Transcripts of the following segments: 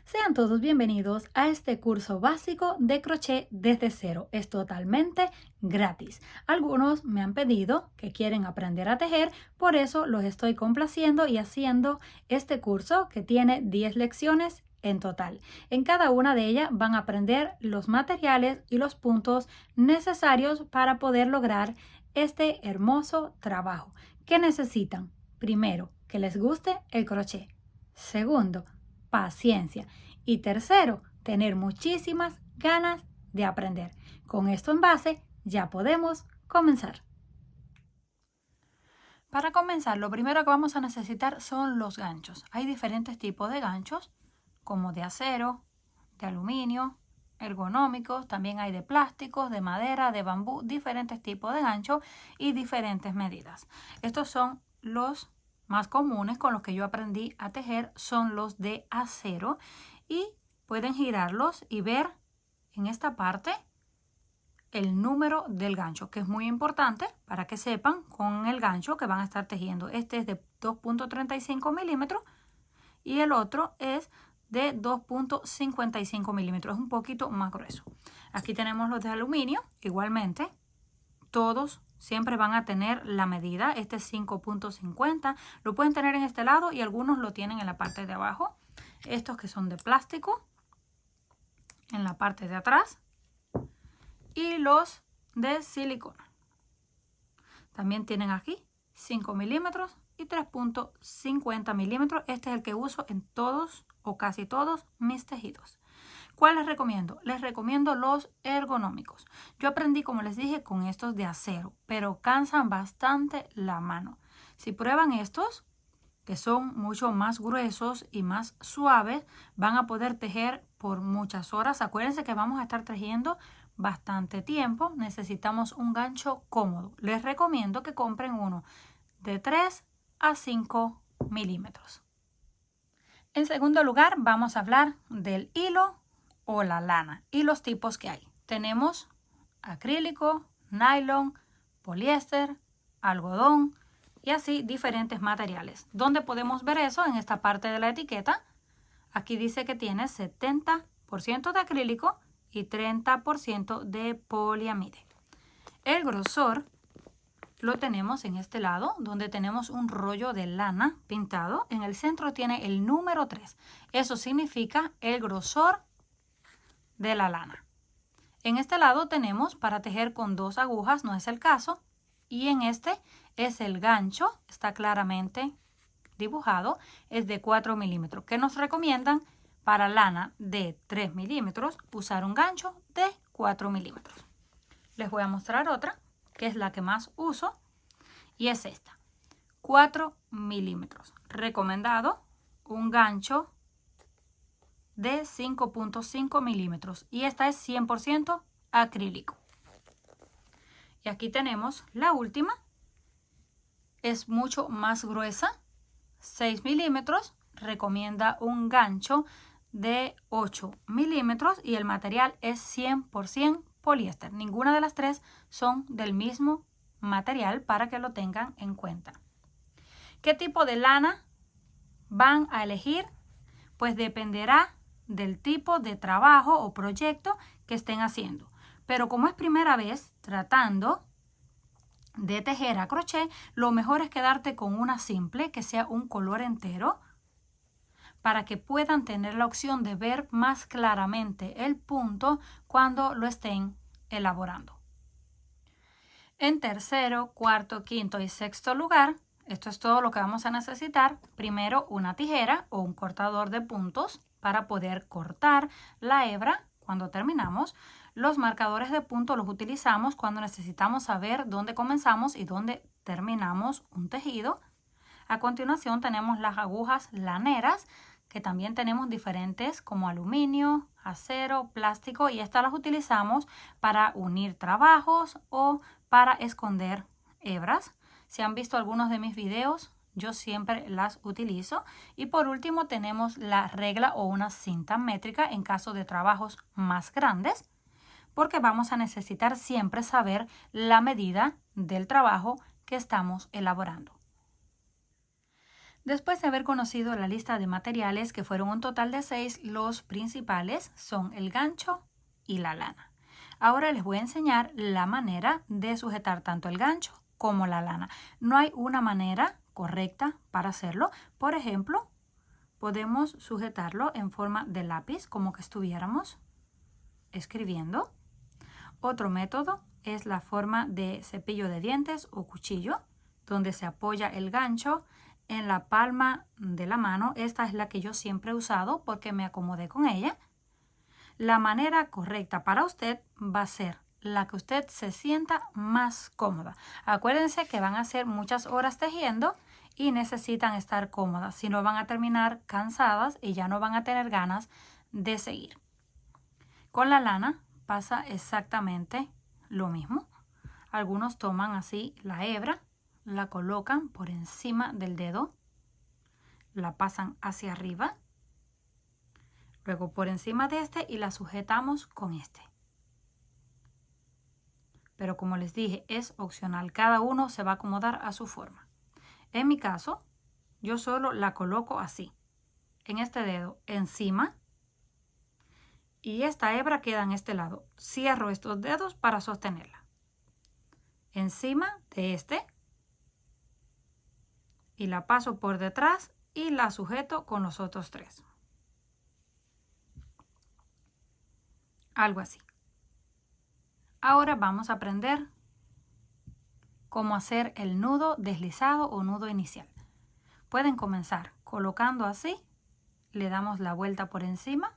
Sean todos bienvenidos a este curso básico de crochet desde cero. Es totalmente gratis. Algunos me han pedido que quieren aprender a tejer, por eso los estoy complaciendo y haciendo este curso que tiene 10 lecciones en total. En cada una de ellas van a aprender los materiales y los puntos necesarios para poder lograr este hermoso trabajo. ¿Qué necesitan? Primero, que les guste el crochet. Segundo, paciencia. Y tercero, tener muchísimas ganas de aprender. Con esto en base, ya podemos comenzar. Para comenzar, lo primero que vamos a necesitar son los ganchos. Hay diferentes tipos de ganchos, como de acero, de aluminio, ergonómicos, también hay de plásticos, de madera, de bambú, diferentes tipos de ganchos y diferentes medidas. Estos son los más comunes con los que yo aprendí a tejer, son los de acero y pueden girarlos y ver en esta parte el número del gancho, que es muy importante para que sepan con el gancho que van a estar tejiendo. Este es de 2.35 milímetros y el otro es de 2.55 milímetros, es un poquito más grueso. Aquí tenemos los de aluminio, igualmente, todos siempre van a tener la medida. Este es 5.50, lo pueden tener en este lado y algunos lo tienen en la parte de abajo. Estos que son de plástico, en la parte de atrás, y los de silicona. También tienen aquí 5 milímetros y 3.50 milímetros. Este es el que uso en todos o casi todos mis tejidos. ¿Cuál les recomiendo? Les recomiendo los ergonómicos. Yo aprendí, como les dije, con estos de acero, pero cansan bastante la mano. Si prueban estos, que son mucho más gruesos y más suaves, van a poder tejer por muchas horas. Acuérdense que vamos a estar tejiendo bastante tiempo. Necesitamos un gancho cómodo. Les recomiendo que compren uno de 3 a 5 milímetros. En segundo lugar, vamos a hablar del hilo o la lana y los tipos que hay. Tenemos acrílico, nylon, poliéster, algodón y así diferentes materiales. ¿Dónde podemos ver eso? En esta parte de la etiqueta. Aquí dice que tiene 70% de acrílico y 30% de poliamide. El grosor lo tenemos en este lado, donde tenemos un rollo de lana pintado. En el centro tiene el número 3. Eso significa el grosor de la lana. En este lado tenemos para tejer con 2 agujas, no es el caso. Y en este es el gancho, está claramente dibujado, es de 4 milímetros. ¿Qué nos recomiendan? Para lana de 3 milímetros, usar un gancho de 4 milímetros. Les voy a mostrar otra, que es la que más uso, y es esta. 4 milímetros. Recomendado un gancho de 5.5 milímetros. Y esta es 100% acrílico. Y aquí tenemos la última. Es mucho más gruesa. 6 milímetros. Recomienda un gancho de 8 milímetros y el material es 100% poliéster. Ninguna de las tres son del mismo material para que lo tengan en cuenta. ¿Qué tipo de lana van a elegir? Pues dependerá del tipo de trabajo o proyecto que estén haciendo. Pero como es primera vez tratando de tejer a crochet, lo mejor es quedarte con una simple que sea un color entero para que puedan tener la opción de ver más claramente el punto cuando lo estén elaborando. En tercero, cuarto, quinto y sexto lugar, esto es todo lo que vamos a necesitar. Primero, una tijera o un cortador de puntos para poder cortar la hebra cuando terminamos. Los marcadores de punto los utilizamos cuando necesitamos saber dónde comenzamos y dónde terminamos un tejido. A continuación tenemos las agujas laneras, que también tenemos diferentes como aluminio, acero, plástico, y estas las utilizamos para unir trabajos o para esconder hebras. Si han visto algunos de mis videos, yo siempre las utilizo. Y por último tenemos la regla o una cinta métrica en caso de trabajos más grandes, porque vamos a necesitar siempre saber la medida del trabajo que estamos elaborando. Después de haber conocido la lista de materiales, que fueron un total de 6, los principales son el gancho y la lana. Ahora les voy a enseñar la manera de sujetar tanto el gancho como la lana. No hay una manera correcta para hacerlo. Por ejemplo, podemos sujetarlo en forma de lápiz, como que estuviéramos escribiendo. Otro método es la forma de cepillo de dientes o cuchillo, donde se apoya el gancho en la palma de la mano. Esta es la que yo siempre he usado porque me acomodé con ella. La manera correcta para usted va a ser la que usted se sienta más cómoda. Acuérdense que van a hacer muchas horas tejiendo y necesitan estar cómodas, si no van a terminar cansadas y ya no van a tener ganas de seguir. Con la lana pasa exactamente lo mismo. Algunos toman así la hebra, la colocan por encima del dedo, la pasan hacia arriba, luego por encima de este y la sujetamos con este. Pero como les dije, es opcional. Cada uno se va a acomodar a su forma. En mi caso, yo solo la coloco así, en este dedo, encima, y esta hebra queda en este lado. Cierro estos dedos para sostenerla. Encima de este, y la paso por detrás y la sujeto con los otros 3. Algo así. Ahora vamos a aprender cómo hacer el nudo deslizado o nudo inicial. Pueden comenzar colocando así, le damos la vuelta por encima.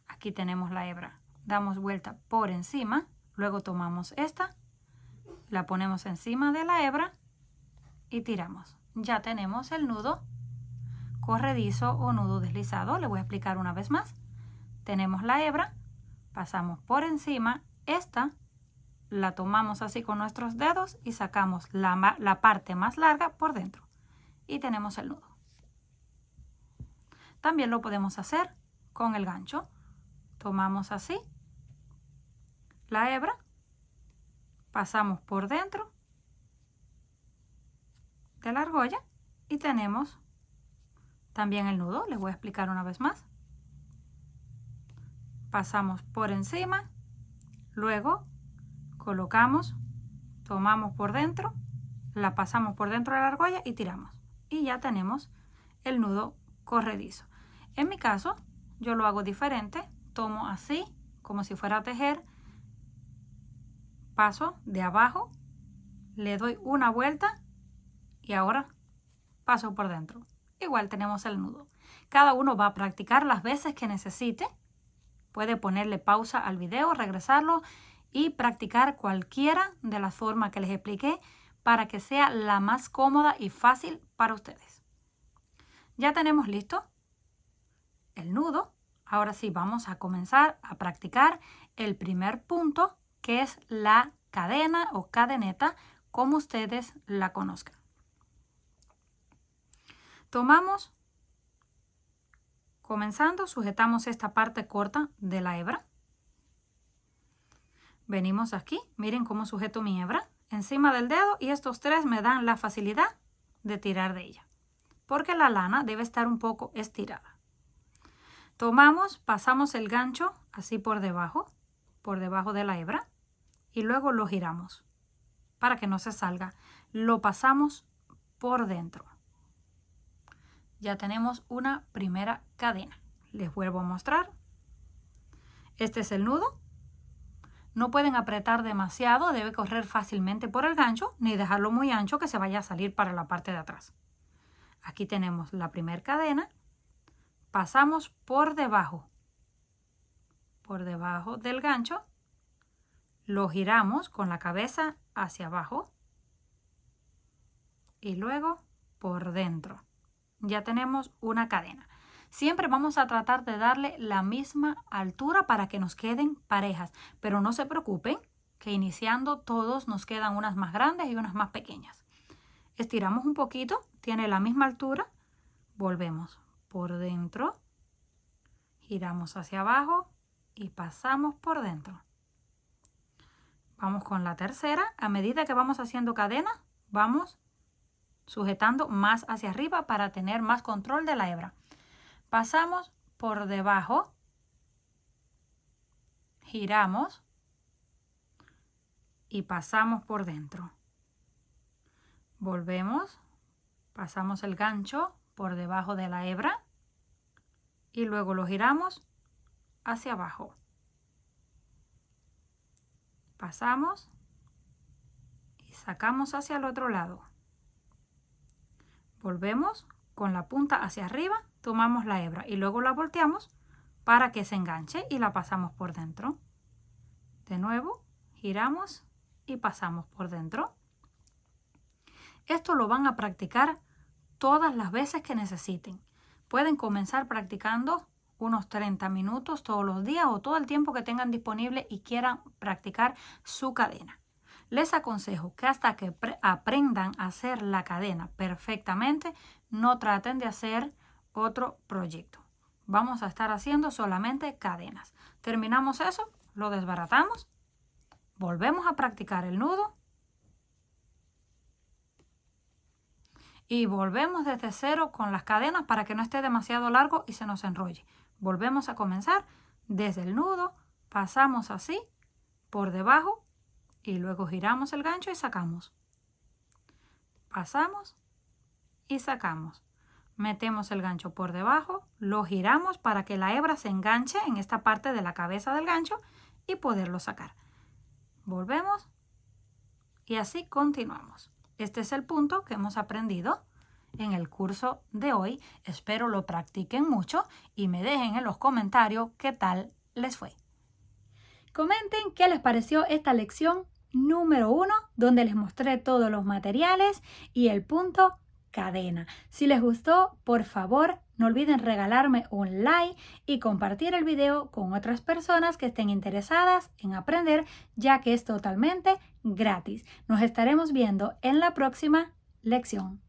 Aquí tenemos la hebra. Damos vuelta por encima, luego tomamos esta, la ponemos encima de la hebra y tiramos. Ya tenemos el nudo corredizo o nudo deslizado. Le voy a explicar una vez más. Tenemos la hebra, pasamos por encima, esta la tomamos así con nuestros dedos y sacamos la parte más larga por dentro y tenemos el nudo. También lo podemos hacer con el gancho. Tomamos así la hebra, pasamos por dentro de la argolla y tenemos también el nudo. Les voy a explicar una vez más. Pasamos por encima, luego colocamos, tomamos por dentro, la pasamos por dentro de la argolla y tiramos. Y ya tenemos el nudo corredizo. En mi caso, yo lo hago diferente. Tomo así, como si fuera a tejer, paso de abajo, le doy una vuelta y ahora paso por dentro. Igual tenemos el nudo. Cada uno va a practicar las veces que necesite. Puede ponerle pausa al video, regresarlo y practicar cualquiera de las formas que les expliqué para que sea la más cómoda y fácil para ustedes. Ya tenemos listo el nudo. Ahora sí vamos a comenzar a practicar el primer punto, que es la cadena o cadeneta, como ustedes la conozcan. Tomamos, comenzando, sujetamos esta parte corta de la hebra. Venimos aquí, miren cómo sujeto mi hebra encima del dedo y estos 3 me dan la facilidad de tirar de ella, porque la lana debe estar un poco estirada. Tomamos, pasamos el gancho así por debajo de la hebra y luego lo giramos para que no se salga. Lo pasamos por dentro. Ya tenemos una primera cadena. Les vuelvo a mostrar. Este es el nudo. No pueden apretar demasiado, debe correr fácilmente por el gancho, ni dejarlo muy ancho que se vaya a salir para la parte de atrás. Aquí tenemos la primera cadena. Pasamos por debajo del gancho, lo giramos con la cabeza hacia abajo y luego por dentro. Ya tenemos una cadena. Siempre vamos a tratar de darle la misma altura para que nos queden parejas, pero no se preocupen que iniciando todos nos quedan unas más grandes y unas más pequeñas. Estiramos un poquito, tiene la misma altura, volvemos por dentro, giramos hacia abajo y pasamos por dentro. Vamos con la tercera. A medida que vamos haciendo cadena, vamos sujetando más hacia arriba para tener más control de la hebra. Pasamos por debajo, giramos y pasamos por dentro. Volvemos, pasamos el gancho por debajo de la hebra y luego lo giramos hacia abajo. Pasamos y sacamos hacia el otro lado. Volvemos con la punta hacia arriba, tomamos la hebra y luego la volteamos para que se enganche y la pasamos por dentro. De nuevo, giramos y pasamos por dentro. Esto lo van a practicar todas las veces que necesiten. Pueden comenzar practicando unos 30 minutos todos los días o todo el tiempo que tengan disponible y quieran practicar su cadena. Les aconsejo que hasta que aprendan a hacer la cadena perfectamente, no traten de hacer otro proyecto. Vamos a estar haciendo solamente cadenas. Terminamos eso, lo desbaratamos, volvemos a practicar el nudo y volvemos desde cero con las cadenas para que no esté demasiado largo y se nos enrolle. Volvemos a comenzar desde el nudo, pasamos así por debajo y luego giramos el gancho y sacamos. Pasamos y sacamos. Metemos el gancho por debajo, lo giramos para que la hebra se enganche en esta parte de la cabeza del gancho y poderlo sacar. Volvemos y así continuamos. Este es el punto que hemos aprendido en el curso de hoy. Espero lo practiquen mucho y me dejen en los comentarios qué tal les fue. Comenten qué les pareció esta lección número 1, donde les mostré todos los materiales y el punto cadena. Si les gustó, por favor, no olviden regalarme un like y compartir el video con otras personas que estén interesadas en aprender, ya que es totalmente gratis. Nos estaremos viendo en la próxima lección.